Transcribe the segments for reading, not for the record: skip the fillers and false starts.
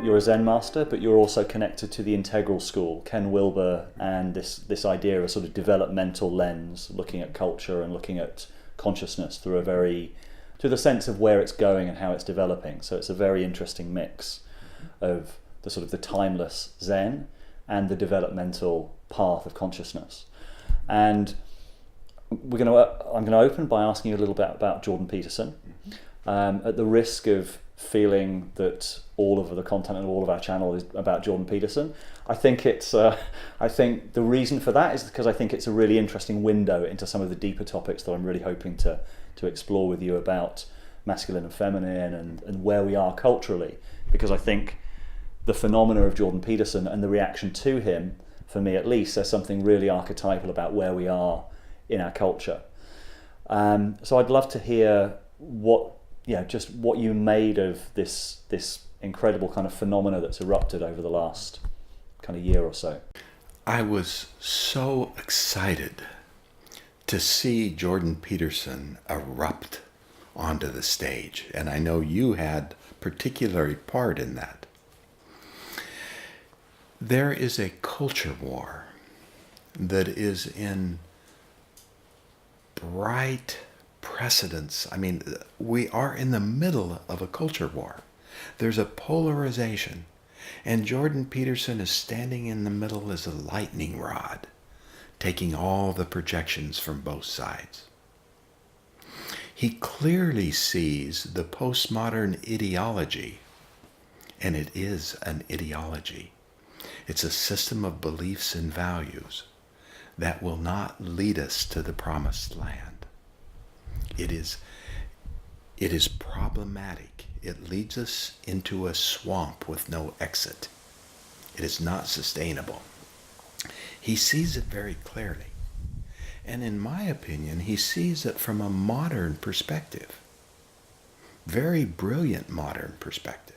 you're a Zen master, but you're also connected to the integral school, Ken Wilber, and this idea of a sort of developmental lens, looking at culture and looking at consciousness through the sense of where it's going and how it's developing. So it's a very interesting mix of the sort of the timeless Zen and the developmental path of consciousness. And I'm going to open by asking you a little bit about Jordan Peterson, at the risk of feeling that all of the content and all of our channel is about Jordan Peterson. I think the reason for that is because I think it's a really interesting window into some of the deeper topics that I'm really hoping to explore with you about masculine and feminine and where we are culturally, because I think the phenomena of Jordan Peterson and the reaction to him, for me at least, there's something really archetypal about where we are in our culture. So I'd love to hear what you made of this incredible kind of phenomena that's erupted over the last kind of year or so. I was so excited to see Jordan Peterson erupt onto the stage, and I know you had particular part in that. There is a culture war that is in bright precedence. I mean, we are in the middle of a culture war. There's a polarization, and Jordan Peterson is standing in the middle as a lightning rod, taking all the projections from both sides. He clearly sees the postmodern ideology, and it is an ideology. It's a system of beliefs and values that will not lead us to the promised land. It is problematic. It leads us into a swamp with no exit. It is not sustainable. He sees it very clearly. And in my opinion, he sees it from a modern perspective. Very brilliant modern perspective.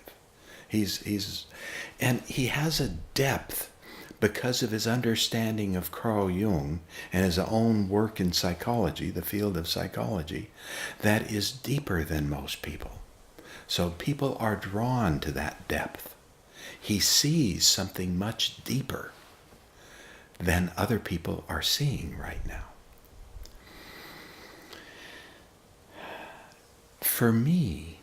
And he has a depth because of his understanding of Carl Jung and his own work in psychology, the field of psychology, that is deeper than most people. So people are drawn to that depth. He sees something much deeper than other people are seeing right now. For me,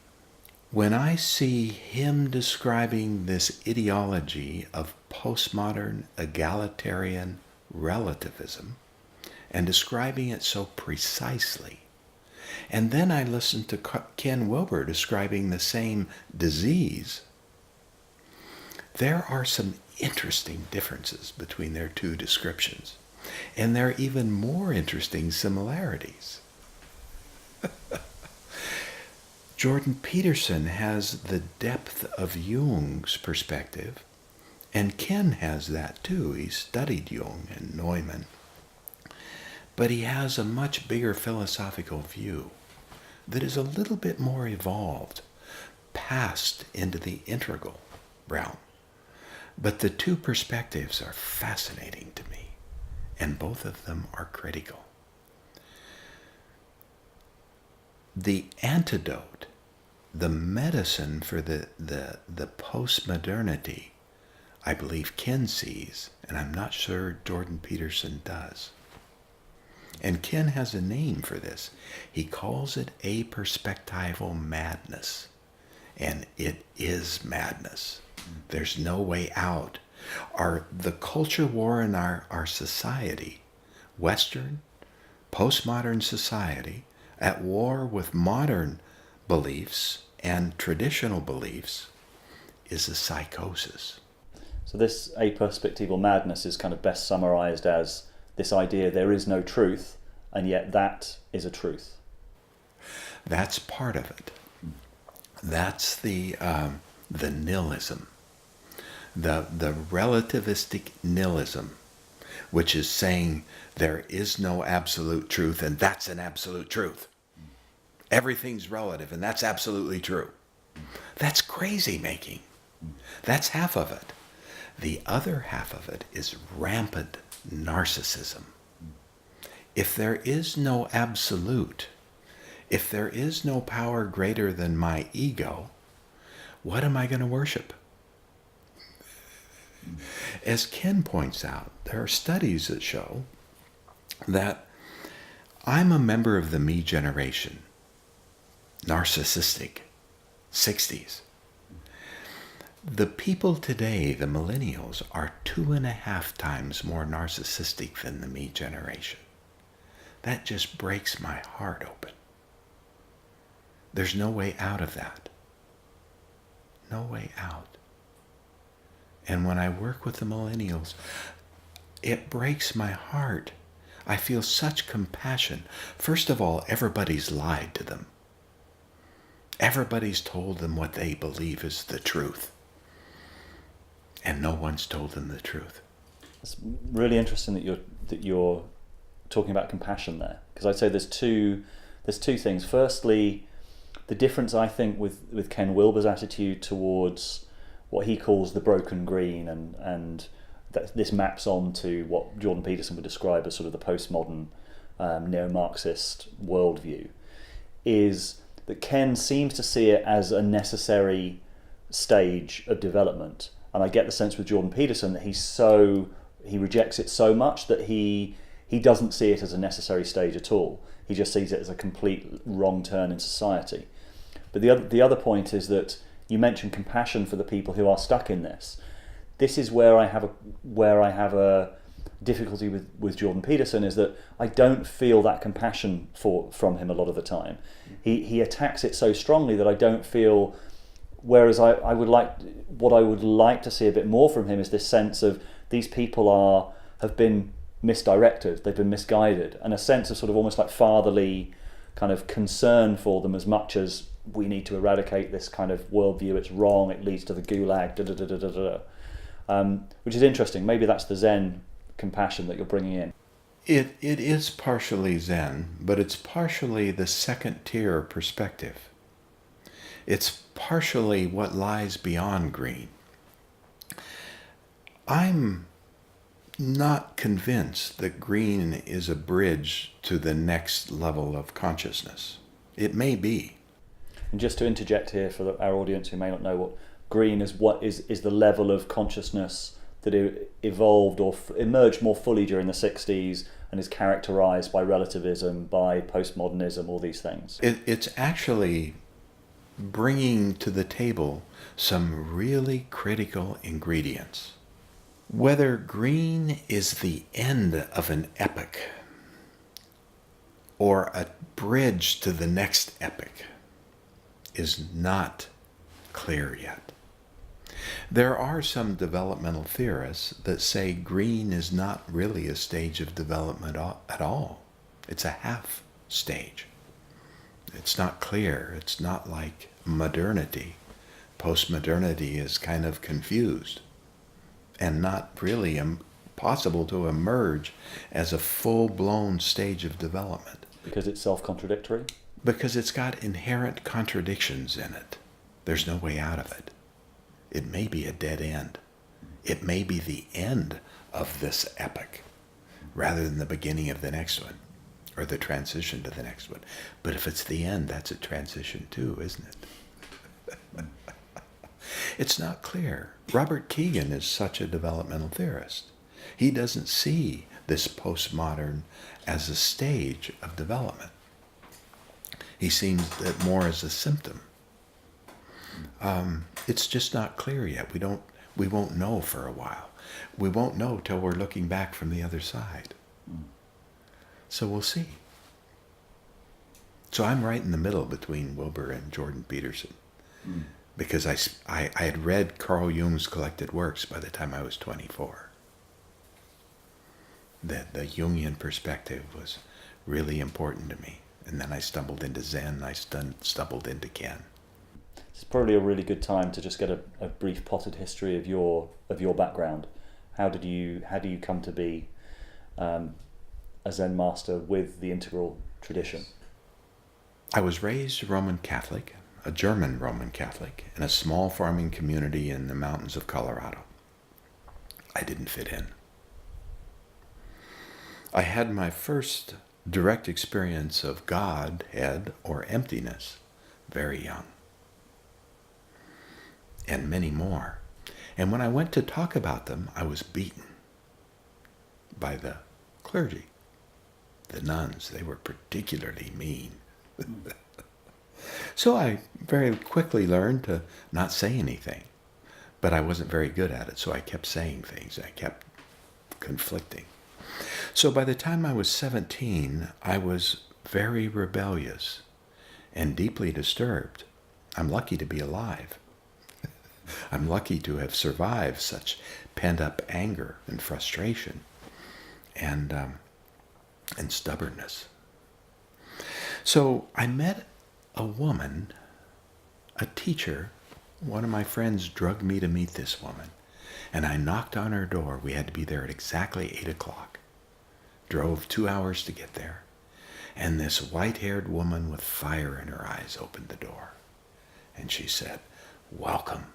when I see him describing this ideology of postmodern egalitarian relativism and describing it so precisely, and then I listen to Ken Wilber describing the same disease, there are some interesting differences between their two descriptions, and there are even more interesting similarities. Jordan Peterson has the depth of Jung's perspective, and Ken has that too. He studied Jung and Neumann. But he has a much bigger philosophical view that is a little bit more evolved, passed into the integral realm. But the two perspectives are fascinating to me, and both of them are critical. The antidote, the medicine for the post-modernity, I believe Ken sees, and I'm not sure Jordan Peterson does. And Ken has a name for this. He calls it aperspectival madness. And it is madness. There's no way out. The culture war in our society, Western, postmodern society, at war with modern beliefs and traditional beliefs, is a psychosis. So this aperspectival madness is kind of best summarized as this idea there is no truth, and yet that is a truth. That's part of it. That's the nihilism, the relativistic nihilism, which is saying there is no absolute truth, and that's an absolute truth. Everything's relative, and that's absolutely true. That's crazy making. That's half of it. The other half of it is rampant narcissism. If there is no absolute, if there is no power greater than my ego, what am I going to worship? As Ken points out, there are studies that show that I'm a member of the me generation, narcissistic, 60s. The people today, the millennials, are 2.5 times more narcissistic than the me generation. That just breaks my heart open. There's no way out of that. No way out. And when I work with the millennials, it breaks my heart. I feel such compassion. First of all, everybody's lied to them. Everybody's told them what they believe is the truth. And no one's told them the truth. It's really interesting that you're talking about compassion there, because I'd say there's two things. Firstly, the difference I think with Ken Wilber's attitude towards what he calls the broken green, and that this maps on to what Jordan Peterson would describe as sort of the postmodern neo-Marxist worldview, is that Ken seems to see it as a necessary stage of development. And I get the sense with Jordan Peterson that he rejects it so much that he doesn't see it as a necessary stage at all. He just sees it as a complete wrong turn in society. But the other point is that you mentioned compassion for the people who are stuck in this. This is where I have a difficulty with Jordan Peterson, is that I don't feel that compassion from him a lot of the time. He attacks it so strongly that I don't feel. Whereas I would like to see a bit more from him is this sense of these people have been misdirected, they've been misguided, and a sense of sort of almost like fatherly kind of concern for them, as much as we need to eradicate this kind of worldview. It's wrong. It leads to the gulag. Which is interesting. Maybe that's the Zen compassion that you're bringing in. It is partially Zen, but it's partially the second tier perspective. It's partially what lies beyond green. I'm not convinced that green is a bridge to the next level of consciousness. It may be. And just to interject here for our audience who may not know what green is, what is the level of consciousness that evolved or emerged more fully during the 60s and is characterized by relativism, by postmodernism, all these things. It's actually bringing to the table some really critical ingredients. Whether green is the end of an epoch or a bridge to the next epoch is not clear yet. There are some developmental theorists that say green is not really a stage of development at all. It's a half stage. It's not clear. It's not like modernity. Postmodernity is kind of confused and not really possible to emerge as a full-blown stage of development. Because it's self-contradictory? Because it's got inherent contradictions in it. There's no way out of it. It may be a dead end. It may be the end of this epoch rather than the beginning of the next one, or the transition to the next one. But if it's the end, that's a transition too, isn't it? It's not clear. Robert Kegan is such a developmental theorist. He doesn't see this postmodern as a stage of development. He sees it more as a symptom. It's just not clear yet. We won't know for a while. We won't know till we're looking back from the other side. So we'll see. So I'm right in the middle between Wilber and Jordan Peterson. Because I had read Carl Jung's collected works by the time I was 24. The Jungian perspective was really important to me. And then I stumbled into Zen, I stumbled into Ken. It's probably a really good time to just get a brief potted history of your background. How do you come to be a Zen master with the integral tradition? I was raised Roman Catholic, a German Roman Catholic, in a small farming community in the mountains of Colorado. I didn't fit in. I had my first direct experience of Godhead or emptiness very young. And many more. And when I went to talk about them, I was beaten by the clergy. The nuns, they were particularly mean. So I very quickly learned to not say anything. But I wasn't very good at it, so I kept saying things. I kept conflicting. So by the time I was 17, I was very rebellious and deeply disturbed. I'm lucky to be alive. I'm lucky to have survived such pent-up anger and frustration and stubbornness. So I met a woman, a teacher. One of my friends drugged me to meet this woman, and I knocked on her door. We had to be there at exactly 8 o'clock. Drove 2 hours to get there, and this white-haired woman with fire in her eyes opened the door, and she said, "Welcome.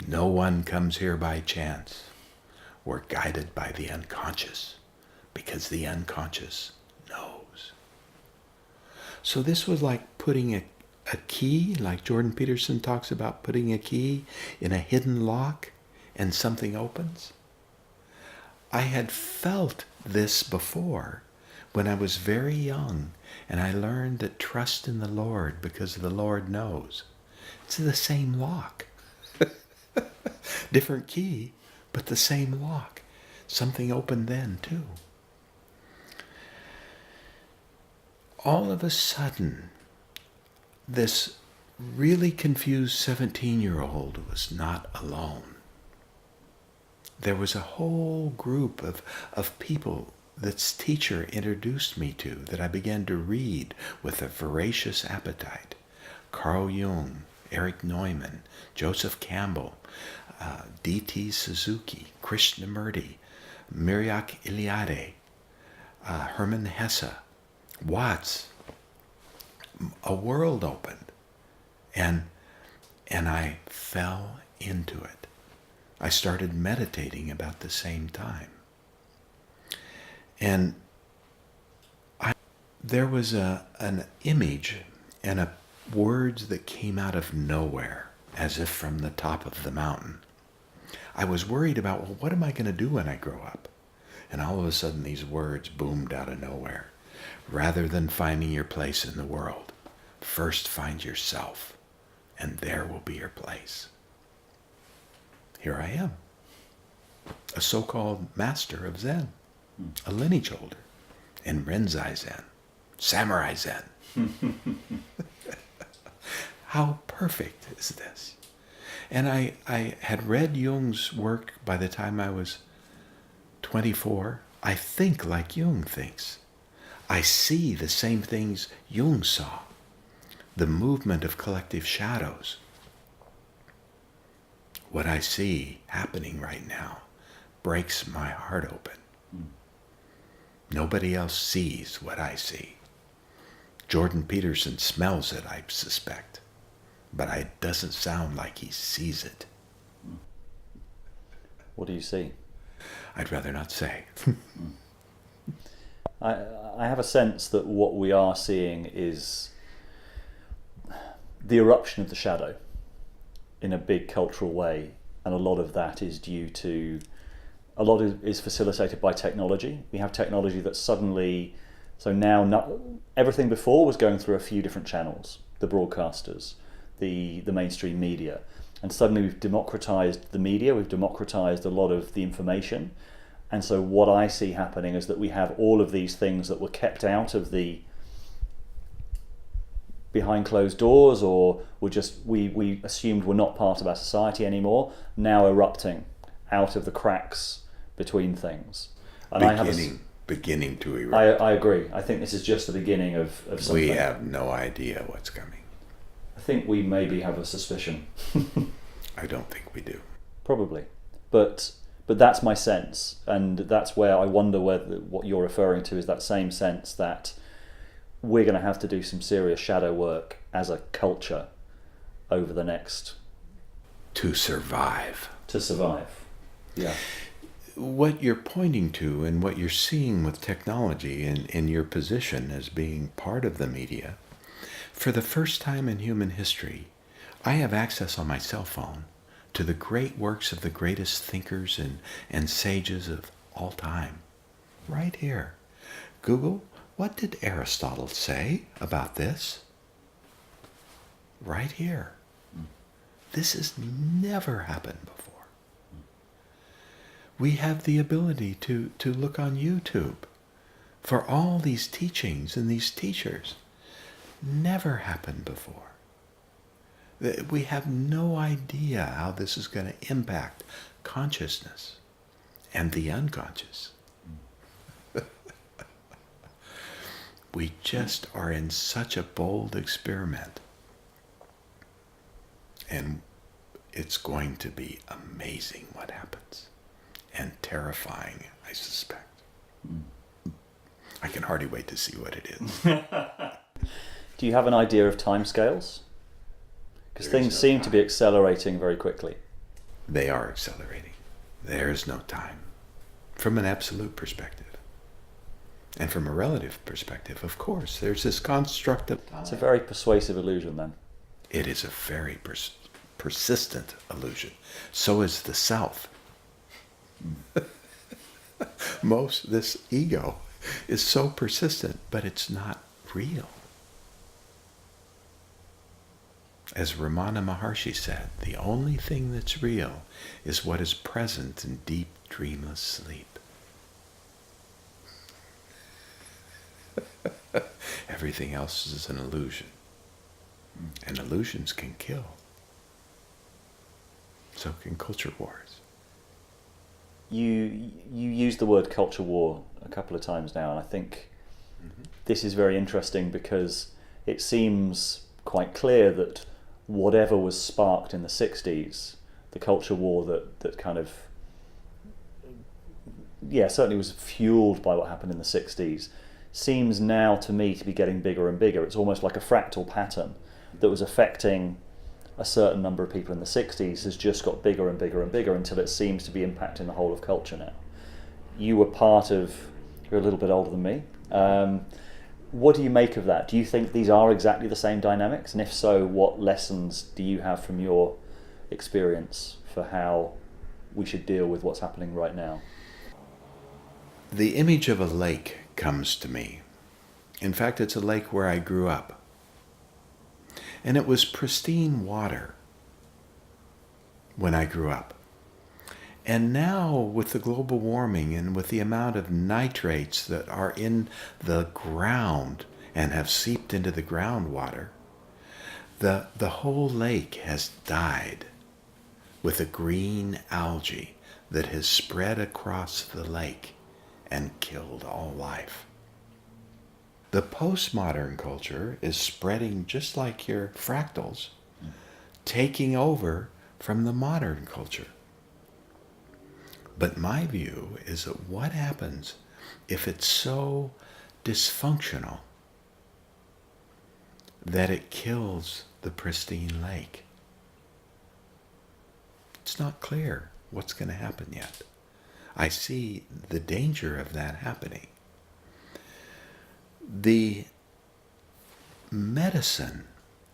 No one comes here by chance. We're guided by the unconscious, because the unconscious knows." So this was like putting a key, like Jordan Peterson talks about putting a key in a hidden lock and something opens. I had felt this before when I was very young, and I learned that trust in the Lord because the Lord knows. It's the same lock. Different key, but the same lock. Something opened then too. All of a sudden, this really confused 17-year-old was not alone. There was a whole group of people this teacher introduced me to that I began to read with a voracious appetite. Carl Jung, Eric Neumann, Joseph Campbell, D.T. Suzuki, Krishnamurti, Miryak Eliade, Hermann Hesse, Watts. A world opened, and I fell into it. I started meditating about the same time. And there was an image and words that came out of nowhere, as if from the top of the mountain. I was worried about, well, what am I going to do when I grow up? And all of a sudden these words boomed out of nowhere. Rather than finding your place in the world, first find yourself, and there will be your place. Here I am, a so-called master of Zen, a lineage holder, in Rinzai Zen, Samurai Zen. How perfect is this? And I had read Jung's work by the time I was 24. I think like Jung thinks. I see the same things Jung saw. The movement of collective shadows. What I see happening right now breaks my heart open. Nobody else sees what I see. Jordan Peterson smells it, I suspect, but it doesn't sound like he sees it. What do you see? I'd rather not say. I have a sense that what we are seeing is the eruption of the shadow in a big cultural way, and a lot of that is due to, a lot is facilitated by technology. We have technology that suddenly, so now everything before was going through a few different channels, the broadcasters, the mainstream media, and suddenly we've democratized the media, we've democratized a lot of the information. And so what I see happening is that we have all of these things that were kept out of the behind closed doors, or we assumed were not part of our society anymore, now erupting out of the cracks between things. And beginning to erupt. I agree. I think this is just the beginning of something. We have no idea what's coming. I think we maybe have a suspicion. I don't think we do. Probably. But that's my sense, and that's where I wonder whether what you're referring to is that same sense that we're going to have to do some serious shadow work as a culture over the next... To survive. Yeah. What you're pointing to and what you're seeing with technology in your position as being part of the media, for the first time in human history, I have access on my cell phone to the great works of the greatest thinkers and sages of all time. Right here. Google, what did Aristotle say about this? Right here. This has never happened before. We have the ability to look on YouTube for all these teachings and these teachers. Never happened before. We have no idea how this is going to impact consciousness and the unconscious. We just are in such a bold experiment. And it's going to be amazing what happens. And terrifying, I suspect. I can hardly wait to see what it is. Do you have an idea of timescales? Because things seem to be accelerating very quickly. They are accelerating. There is no time. From an absolute perspective. And from a relative perspective, of course, there's this construct of time. It's a very persuasive illusion then. It is a very persistent illusion. So is the self. This ego is so persistent, but it's not real. As Ramana Maharshi said, the only thing that's real is what is present in deep, dreamless sleep. Everything else is an illusion. And illusions can kill. So can culture wars. You used the word culture war a couple of times now, and I think this is very interesting because it seems quite clear that whatever was sparked in the 60s, the culture war that kind of, certainly was fueled by what happened in the 60s, seems now to me to be getting bigger and bigger. It's almost like a fractal pattern that was affecting a certain number of people in the 60s has just got bigger and bigger and bigger until it seems to be impacting the whole of culture now. You were you're a little bit older than me. What do you make of that? Do you think these are exactly the same dynamics? And if so, what lessons do you have from your experience for how we should deal with what's happening right now? The image of a lake comes to me. In fact, it's a lake where I grew up. And it was pristine water when I grew up. And now, with the global warming and with the amount of nitrates that are in the ground and have seeped into the groundwater, the whole lake has died with a green algae that has spread across the lake and killed all life. The postmodern culture is spreading just like your fractals, taking over from the modern culture. But my view is that what happens if it's so dysfunctional that it kills the pristine lake? It's not clear what's going to happen yet. I see the danger of that happening. The medicine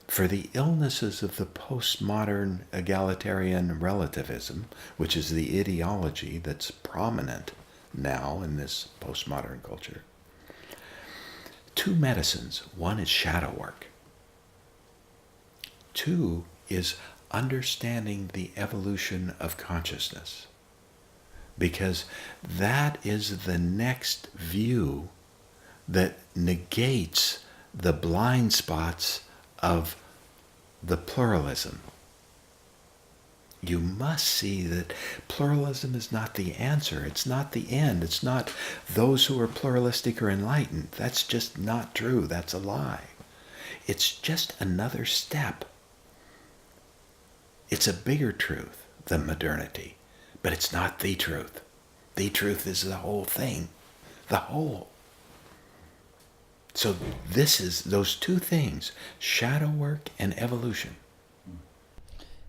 for the illnesses of the postmodern egalitarian relativism, which is the ideology that's prominent now in this postmodern culture, two medicines. One is shadow work. Two is understanding the evolution of consciousness, because that is the next view that negates the blind spots of the pluralism. You must see that pluralism is not the answer. It's not the end. It's not those who are pluralistic are enlightened. That's just not true. That's a lie. It's just another step. It's a bigger truth than modernity, but it's not the truth. The truth is the whole thing, the whole. So this is those two things, shadow work and evolution.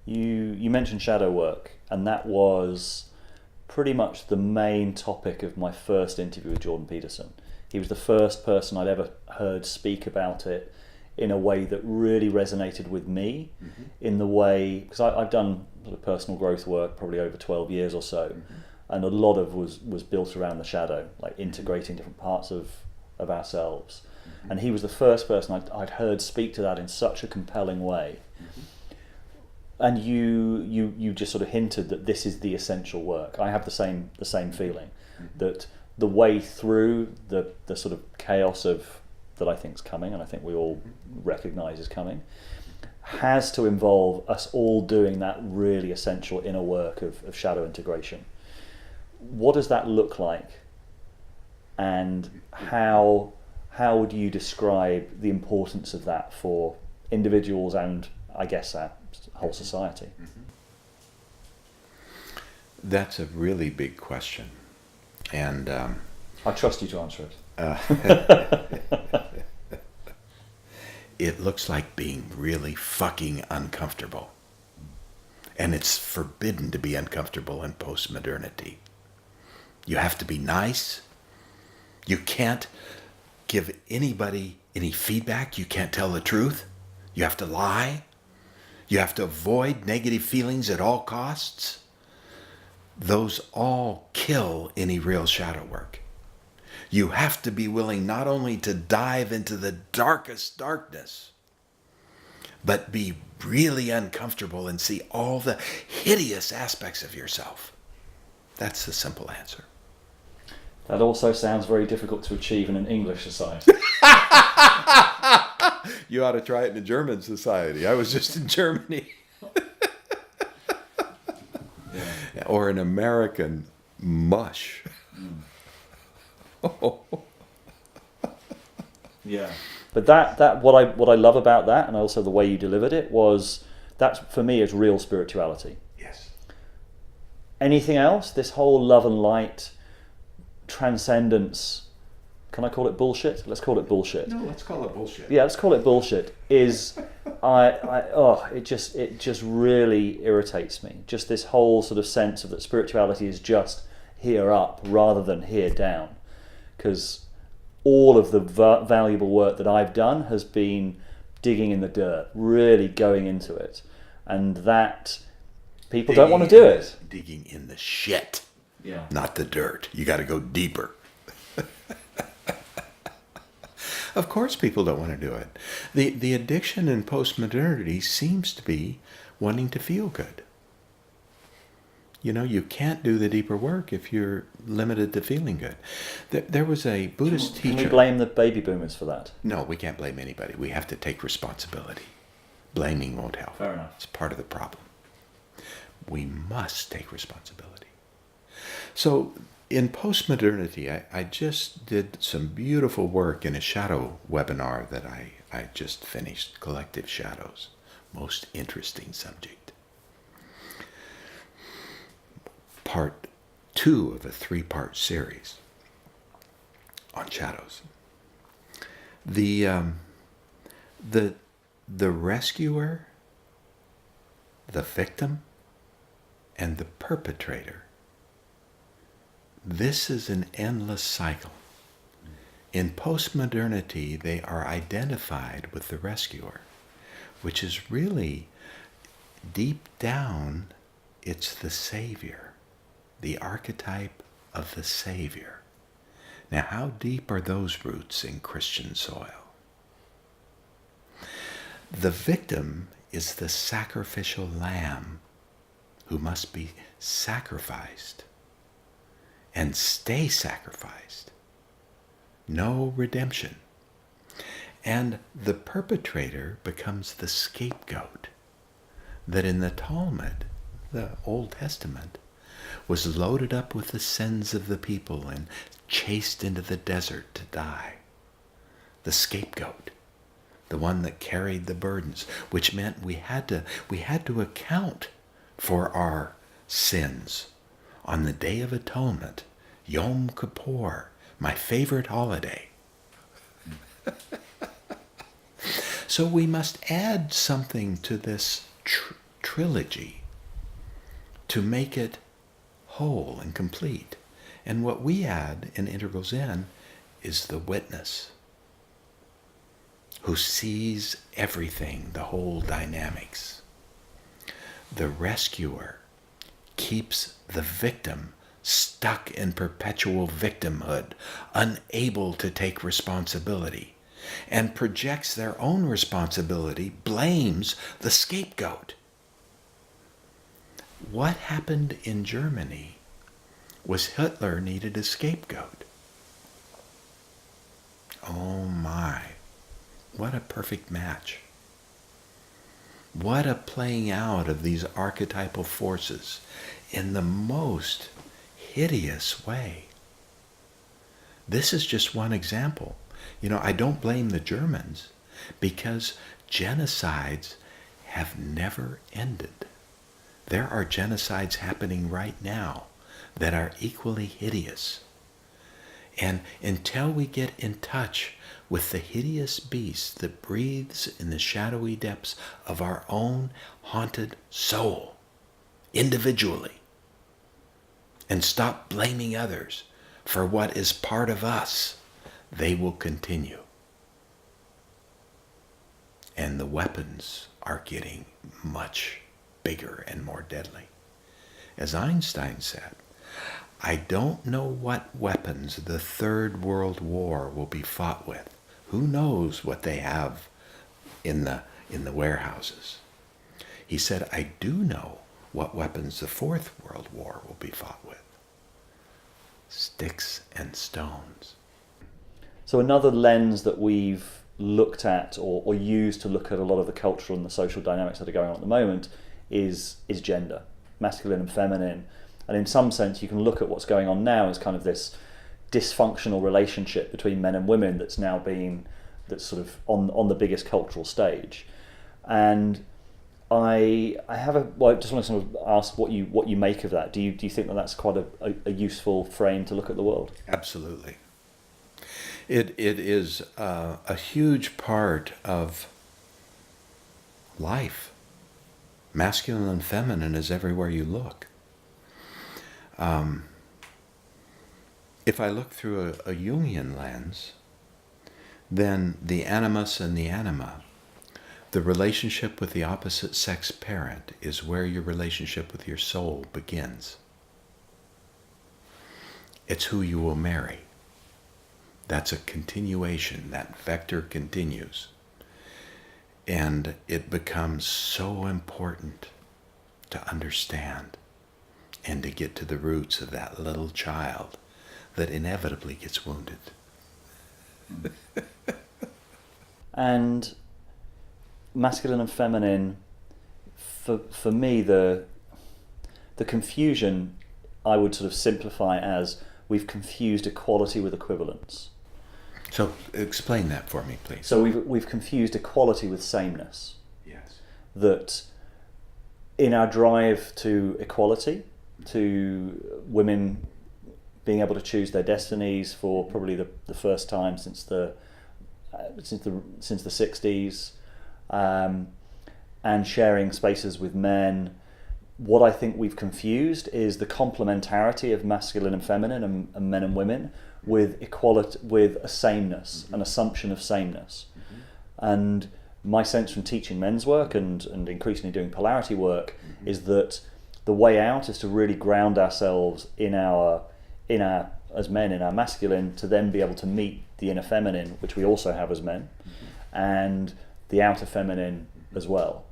You mentioned shadow work, and that was pretty much the main topic of my first interview with Jordan Peterson. He was the first person I'd ever heard speak about it in a way that really resonated with me, in the way, because I've done sort of personal growth work probably over 12 years or so, and a lot of was built around the shadow, like integrating different parts of ourselves. And he was the first person I'd heard speak to that in such a compelling way. And you just sort of hinted that this is the essential work. I have the same feeling, that the way through the sort of chaos of that I think is coming, and I think we all recognise is coming, has to involve us all doing that really essential inner work of shadow integration. What does that look like, and how would you describe the importance of that for individuals and, I guess, our whole society? That's a really big question, and I trust you to answer it. It looks like being really fucking uncomfortable, and it's forbidden to be uncomfortable in post-modernity. You have to be nice. You can't give anybody any feedback. You can't tell the truth. You have to lie. You have to avoid negative feelings at all costs. Those all kill any real shadow work. You have to be willing not only to dive into the darkest darkness, but be really uncomfortable and see all the hideous aspects of yourself. That's the simple answer. That also sounds very difficult to achieve in an English society. You ought to try it in a German society. I was just in Germany. Yeah. Or an American mush. Yeah. But that what I love about that, and also the way you delivered it, was that for me is real spirituality. Yes. Anything else? This whole love and light, transcendence, can I call it bullshit? Let's call it bullshit. No, let's call it bullshit. Yeah, let's call it bullshit. Is it just really irritates me. Just this whole sort of sense of that spirituality is just here up rather than here down, because all of the valuable work that I've done has been digging in the dirt, really going into it, and that people don't want to do it. Digging in the shit, yeah, not the dirt. You got to go deeper. Of course people don't want to do it. The addiction in postmodernity seems to be wanting to feel good. You know, you can't do the deeper work if you're limited to feeling good. There was a Buddhist teacher... Can we blame the baby boomers for that? No, we can't blame anybody. We have to take responsibility. Blaming won't help. Fair enough. It's part of the problem. We must take responsibility. So in postmodernity, I just did some beautiful work in a shadow webinar that I just finished, Collective Shadows. Most interesting subject. Part 2 of a 3-part series on shadows. The rescuer, the victim, and the perpetrator. This is an endless cycle. In postmodernity, they are identified with the rescuer, which is really, deep down, it's the savior, the archetype of the savior. Now, how deep are those roots in Christian soil? The victim is the sacrificial lamb who must be sacrificed and stay sacrificed. No redemption. And the perpetrator becomes the scapegoat that in the Talmud, the Old Testament, was loaded up with the sins of the people and chased into the desert to die. The scapegoat, the one that carried the burdens, which meant we had to account for our sins on the Day of Atonement, Yom Kippur, my favorite holiday. So we must add something to this trilogy to make it whole and complete. And what we add in Integral Zen is the witness. who sees everything, the whole dynamics. The rescuer keeps the victim stuck in perpetual victimhood, unable to take responsibility, and projects their own responsibility, blames the scapegoat. What happened in Germany was Hitler needed a scapegoat. Oh my, what a perfect match. What a playing out of these archetypal forces in the most hideous way. This is just one example. I don't blame the Germans because genocides have never ended. There are genocides happening right now that are equally hideous. And until we get in touch with the hideous beast that breathes in the shadowy depths of our own haunted soul, individually, and stop blaming others for what is part of us, they will continue. And the weapons are getting much bigger and more deadly. As Einstein said, I don't know what weapons the Third World War will be fought with. Who knows what they have in the warehouses? He said, I do know what weapons the Fourth World War will be fought with. Sticks and stones. So another lens that we've looked at or used to look at a lot of the cultural and the social dynamics that are going on at the moment is gender, masculine and feminine. And in some sense, you can look at what's going on now as kind of this dysfunctional relationship between men and women that's sort of on the biggest cultural stage. And I just want to sort of ask what you make of that. Do you think that that's quite a useful frame to look at the world? Absolutely. It is a huge part of life. Masculine and feminine is everywhere you look. If I look through a Jungian lens, then the animus and the anima, the relationship with the opposite sex parent, is where your relationship with your soul begins. It's who you will marry. That's a continuation. That vector continues. And it becomes so important to understand and to get to the roots of that little child that inevitably gets wounded. And masculine and feminine, for me, the confusion, I would sort of simplify as we've confused equality with equivalence. So explain that for me, please. So we've confused equality with sameness. Yes. That in our drive to equality, to women being able to choose their destinies for probably the first time since the 60s, and sharing spaces with men. What I think we've confused is the complementarity of masculine and feminine and men and women with equality, with a sameness, an assumption of sameness. And my sense from teaching men's work and increasingly doing polarity work is that the way out is to really ground ourselves in our as men, in our masculine, to then be able to meet the inner feminine, which we also have as men, and the outer feminine as well.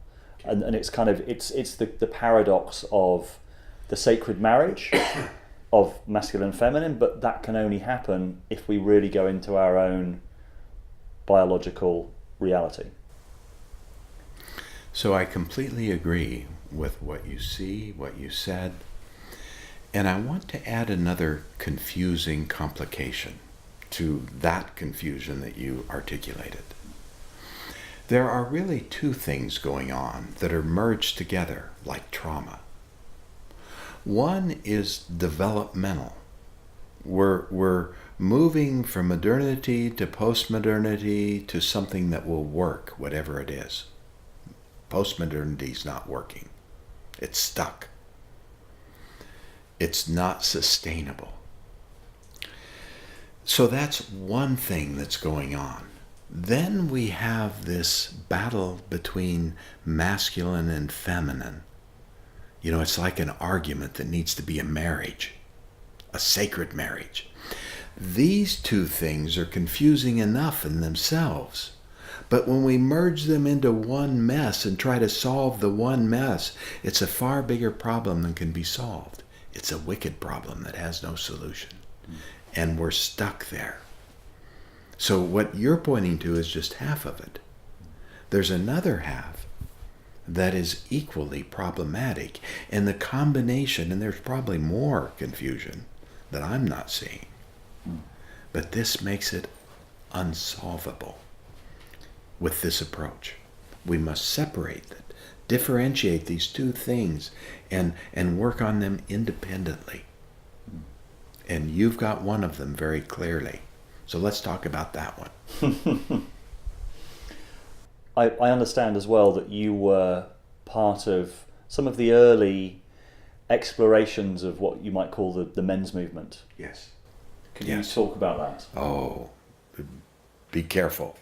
And it's kind of it's the paradox of the sacred marriage of masculine and feminine, but that can only happen if we really go into our own biological reality. So I completely agree with what you see, what you said, and I want to add another confusing complication to that confusion that you articulated. There are really two things going on that are merged together like trauma. One is developmental. We're moving from modernity to postmodernity to something that will work, whatever it is. Postmodernity is not working. It's stuck. It's not sustainable. So that's one thing that's going on. Then we have this battle between masculine and feminine. You know, it's like an argument that needs to be a marriage, a sacred marriage. These two things are confusing enough in themselves. But when we merge them into one mess and try to solve the one mess, it's a far bigger problem than can be solved. It's a wicked problem that has no solution. And we're stuck there. So what you're pointing to is just half of it. There's another half that is equally problematic. And the combination, and there's probably more confusion that I'm not seeing, but this makes it unsolvable with this approach. We must separate it, differentiate these two things, and work on them independently. And you've got one of them very clearly. So let's talk about that one. I understand as well that you were part of some of the early explorations of what you might call the men's movement. Yes. Can you talk about that? Oh, be careful.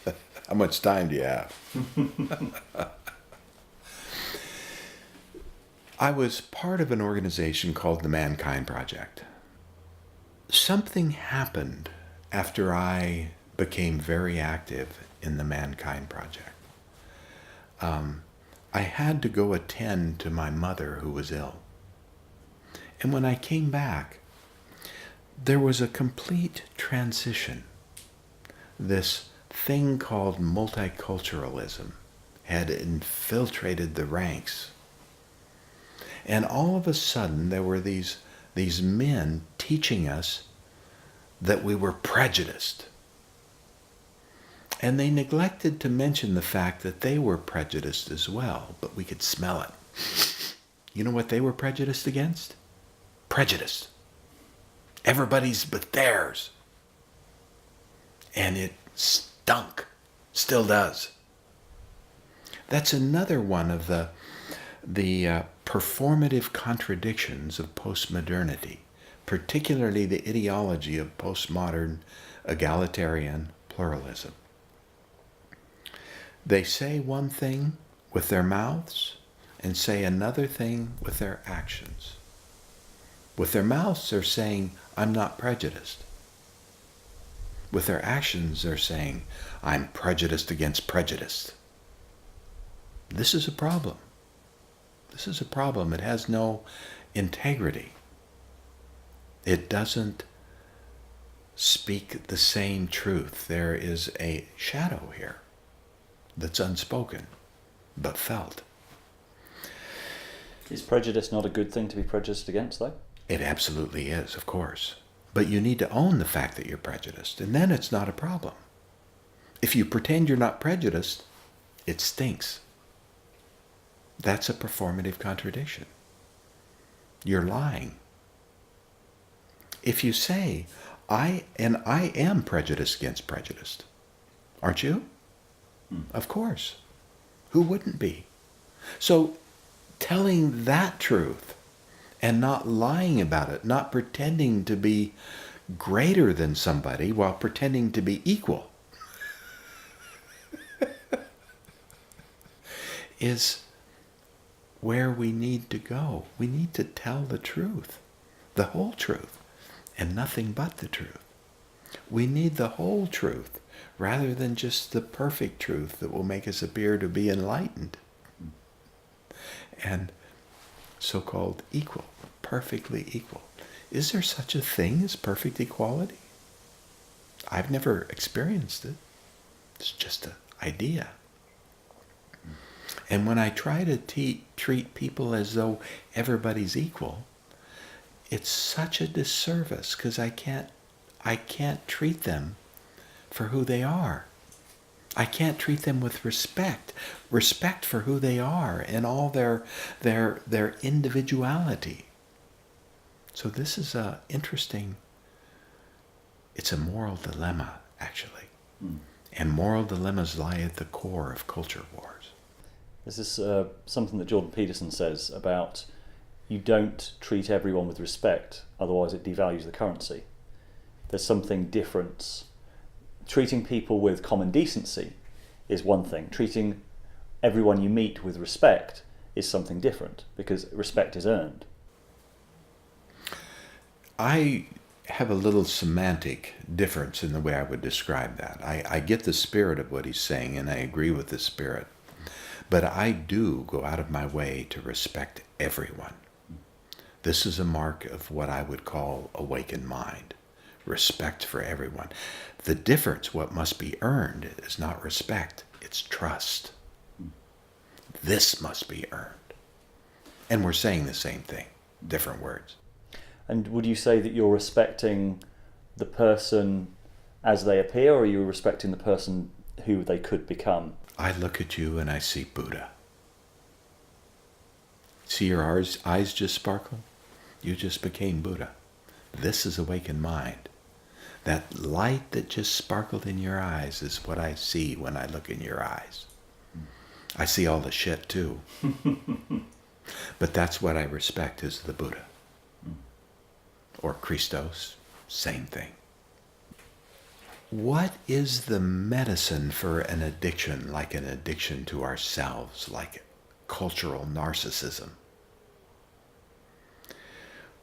How much time do you have? I was part of an organization called the Mankind Project. Something happened after I became very active in the Mankind Project. I had to go attend to my mother who was ill. And when I came back, there was a complete transition. This thing called multiculturalism had infiltrated the ranks. And all of a sudden, there were these men teaching us that we were prejudiced. And they neglected to mention the fact that they were prejudiced as well, but we could smell it. You know what they were prejudiced against? Prejudice. Everybody's but theirs. And it stunk. Still does. That's another one of the performative contradictions of postmodernity, particularly the ideology of postmodern egalitarian pluralism. They say one thing with their mouths and say another thing with their actions. With their mouths, they're saying, I'm not prejudiced. With their actions, they're saying, I'm prejudiced against prejudice. This is a problem. This is a problem. It has no integrity. It doesn't speak the same truth. There is a shadow here that's unspoken, but felt. Is prejudice not a good thing to be prejudiced against, though? It absolutely is, of course. But you need to own the fact that you're prejudiced, and then it's not a problem. If you pretend you're not prejudiced, it stinks. That's a performative contradiction. You're lying. If you say, I am prejudiced against prejudiced, aren't you? Of course. Who wouldn't be? So telling that truth and not lying about it, not pretending to be greater than somebody while pretending to be equal, is where we need to go. We need to tell the truth, the whole truth, and nothing but the truth. We need the whole truth rather than just the perfect truth that will make us appear to be enlightened and so-called equal, perfectly equal. Is there such a thing as perfect equality? I've never experienced it. It's just an idea. And when I try to treat people as though everybody's equal, it's such a disservice because I can't treat them for who they are. I can't treat them with respect for who they are and all their individuality. So this is it's a moral dilemma, actually. And moral dilemmas lie at the core of culture wars. This is something that Jordan Peterson says about you don't treat everyone with respect, otherwise it devalues the currency. There's something different treating people with common decency is one thing. Treating everyone you meet with respect is something different, because respect is earned. I have a little semantic difference in the way I would describe that. I get the spirit of what he's saying, and I agree with the spirit. But I do go out of my way to respect everyone. This is a mark of what I would call awakened mind. Respect for everyone. The difference, what must be earned, is not respect, it's trust. This must be earned. And we're saying the same thing, different words. And would you say that you're respecting the person as they appear, or are you respecting the person who they could become? I look at you and I see Buddha. See your eyes just sparkle? You just became Buddha. This is awakened mind. That light that just sparkled in your eyes is what I see when I look in your eyes. I see all the shit too. But that's what I respect, is the Buddha. Or Christos, same thing. What is the medicine for an addiction, like an addiction to ourselves, like cultural narcissism?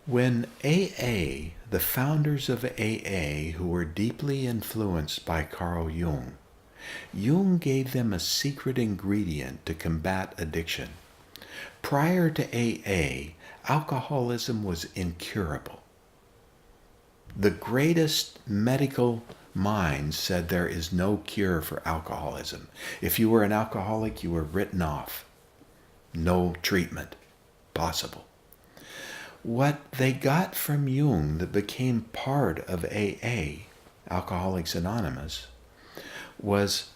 When AA, the founders of AA, who were deeply influenced by Carl Jung, Jung gave them a secret ingredient to combat addiction. Prior to AA, alcoholism was incurable. The greatest medical minds said there is no cure for alcoholism. If you were an alcoholic, you were written off. No treatment possible. What they got from Jung that became part of AA, Alcoholics Anonymous, was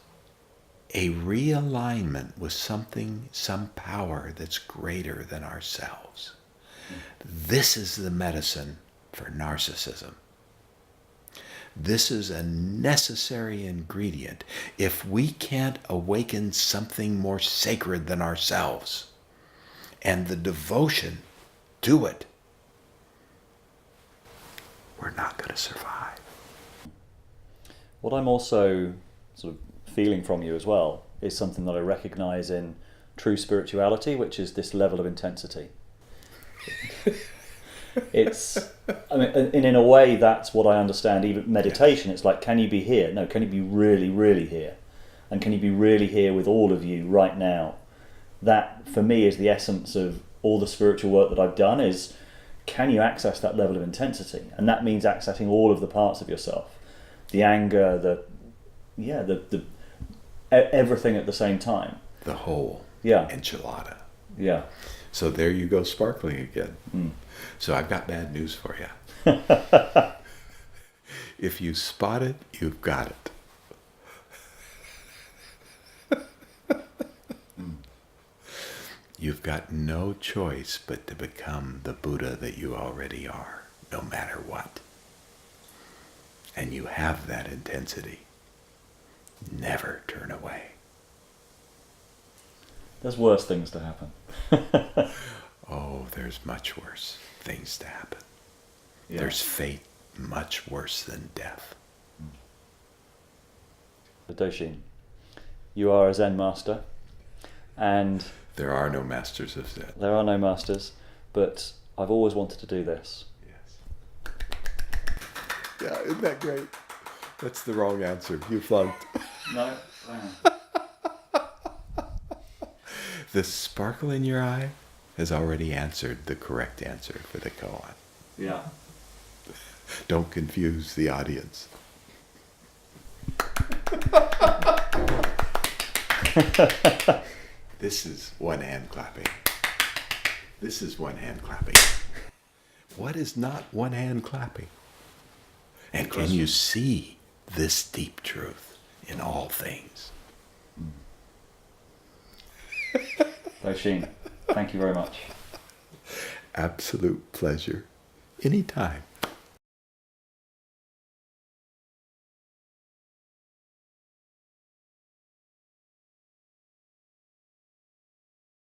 a realignment with something, some power that's greater than ourselves. This is the medicine for narcissism. This is a necessary ingredient. If we can't awaken something more sacred than ourselves and the devotion to it, we're not going to survive. What I'm also sort of feeling from you as well is something that I recognize in true spirituality, which is this level of intensity. In a way, that's what I understand. Even meditation, it's like, can you be here? No, can you be really, really here? And can you be really here with all of you right now? That, for me, is the essence of all the spiritual work that I've done, is can you access that level of intensity? And that means accessing all of the parts of yourself. The anger, everything at the same time. The whole enchilada. Yeah. So there you go, sparkling again. Mm. So I've got bad news for you. If you spot it, you've got it. You've got no choice but to become the Buddha that you already are, no matter what. And you have that intensity. Never turn away. There's worse things to happen. Oh, there's much worse things to happen. Yeah. There's fate much worse than death. Doshin, you are a Zen master, and there are no masters of Zen. There are no masters, but I've always wanted to do this. Yes. Yeah, isn't that great? That's the wrong answer. You flunked. No. The sparkle in your eye has already answered the correct answer for the koan. Yeah. Don't confuse the audience. This is one hand clapping. This is one hand clapping. What is not one hand clapping? And can you see this deep truth in all things? Doshin, thank you very much. Absolute pleasure. Anytime.